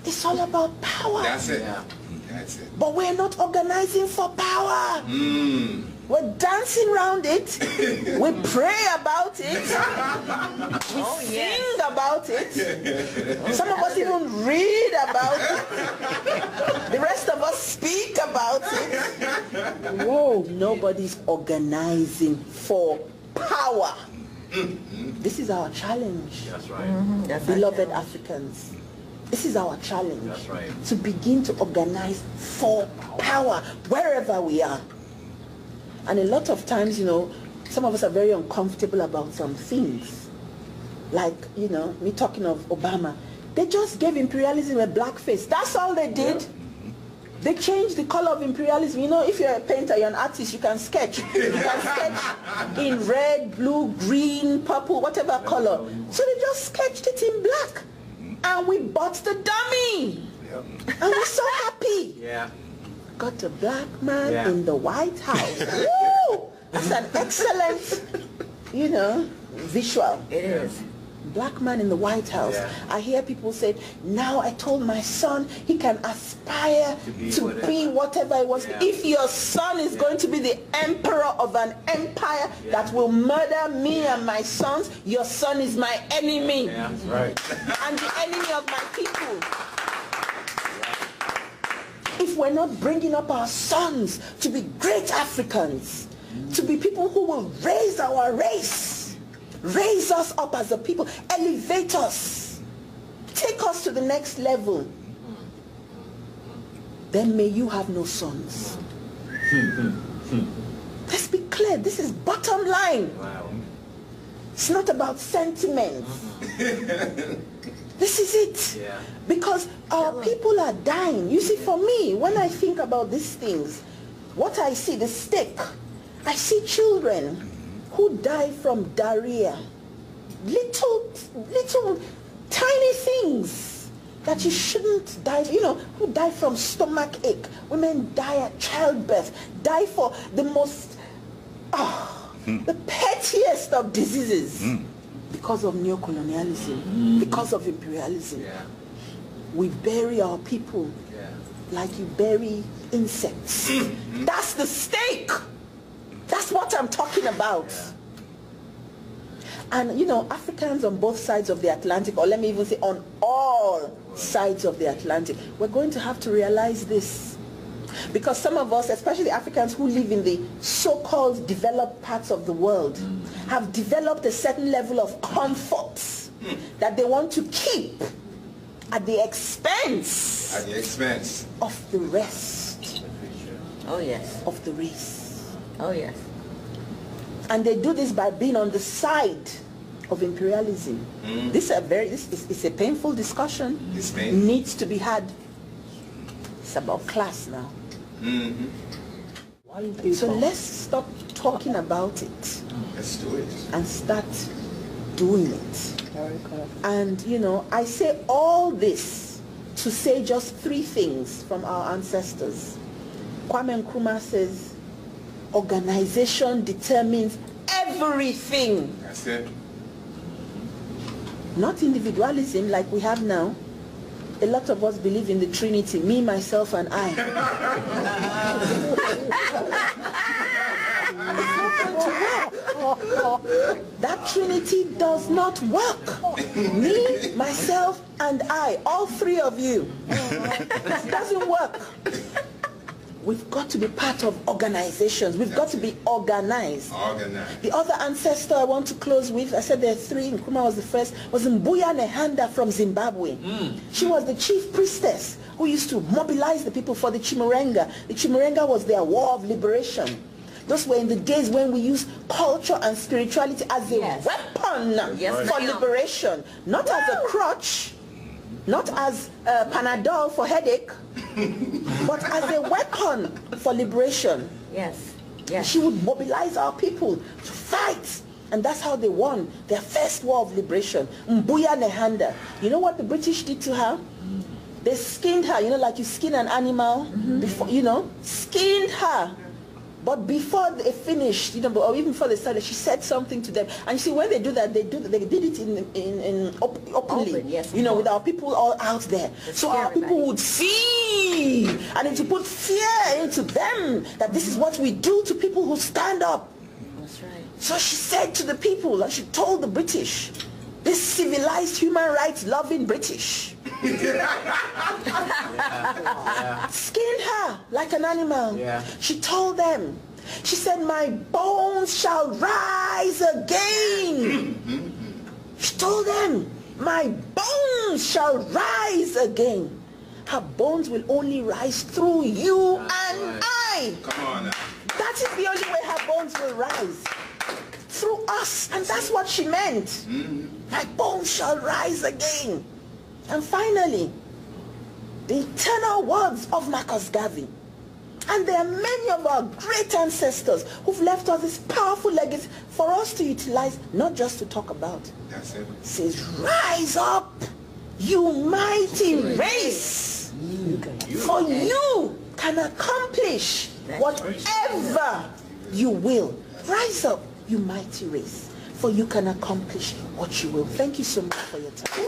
It's all about power. That's it. Yeah. That's it. But we're not organizing for power. We're dancing around it. We pray about it. We sing about it. Some of us even read about it. The rest of us speak about it. Whoa, nobody's organizing for power. This is our challenge. That's right. Beloved Africans. This is our challenge. That's right. To begin to organize for power wherever we are. And a lot of times, you know, some of us are very uncomfortable about some things. Like, you know, me talking of Obama. They just gave imperialism a blackface. That's all they did. Yeah. They changed the color of imperialism. You know, if you're a painter, you're an artist, you can sketch. You can sketch in red, blue, green, purple, whatever color. So they just sketched it in black. And we bought the dummy. Yep. And we're so happy. Yeah. Got a black man in the White House. Woo! That's an excellent, you know, visual. It is. Black man in the White House. Yeah. I hear people say, now I told my son he can aspire to be whatever he wants. Yeah. If your son is going to be the emperor of an empire that will murder me and my sons, your son is my enemy. Yeah, that's right. And the enemy of my people. If we're not bringing up our sons to be great Africans, to be people who will raise our race, raise us up as a people, elevate us, take us to the next level, then may you have no sons. Let's be clear, this is bottom line. Wow. It's not about sentiments. This is it. Yeah. Because our people are dying. You see, for me, when I think about these things, what I see, the stake, I see children who die from diarrhea. Little, tiny things that you shouldn't die, you know, who die from stomach ache. Women die at childbirth, die for the most, the pettiest of diseases. Because of neocolonialism, because of imperialism. Yeah. We bury our people like you bury insects. That's the stake. That's what I'm talking about. Yeah. And you know, Africans on both sides of the Atlantic, or let me even say on all sides of the Atlantic, we're going to have to realize this. Because some of us, especially Africans who live in the so-called developed parts of the world, have developed a certain level of comfort that they want to keep at the expense of the rest. Oh yes. Of the race. Oh yes. And they do this by being on the side of imperialism. This is a painful discussion. It needs to be had. It's about class now. So let's stop talking about it. Let's do it. And start doing it. And you know, I say all this to say just three things from our ancestors. Kwame Nkrumah says, organization determines everything. That's it. Not individualism like we have now. A lot of us believe in the Trinity, me, myself, and I. That Trinity does not work. Me, myself, and I, all three of you. That doesn't work. We've got to be part of organizations. We've got to be organized. The other ancestor I want to close with, I said there are three, Nkrumah was the first, was Mbuya Nehanda from Zimbabwe. She was the chief priestess who used to mobilize the people for the Chimurenga. The Chimurenga was their war of liberation. Those were in the days when we used culture and spirituality as a weapon for liberation. Not as a crutch, not as Panadol for headache, but as a weapon for liberation. Yes. Yes. She would mobilize our people to fight. And that's how they won their first war of liberation. Mbuya Nehanda. You know what the British did to her? They skinned her, you know, like you skin an animal before, you know, skinned her But before they finished, or even before they started, she said something to them. And you see, when they do that, they did it in openly, Open, yes, with our people all out there. So our people would see, and it would put fear into them that this is what we do to people who stand up. That's right. So she said to the people, and she told the British, this civilized, human rights loving British, skinned her like an animal. Yeah. She told them, she said, my bones shall rise again. She told them, my bones shall rise again. Her bones will only rise through you and I. Come on now. That is the only way her bones will rise. Through us. And that's what she meant. My bones shall rise again. And finally, the eternal words of Marcus Garvey. And there are many of our great ancestors who've left us this powerful legacy for us to utilize, not just to talk about. That's it. It says, rise up, you mighty race, for you can accomplish whatever you will. Rise up, you mighty race, for you can accomplish what you will. Thank you so much for your time.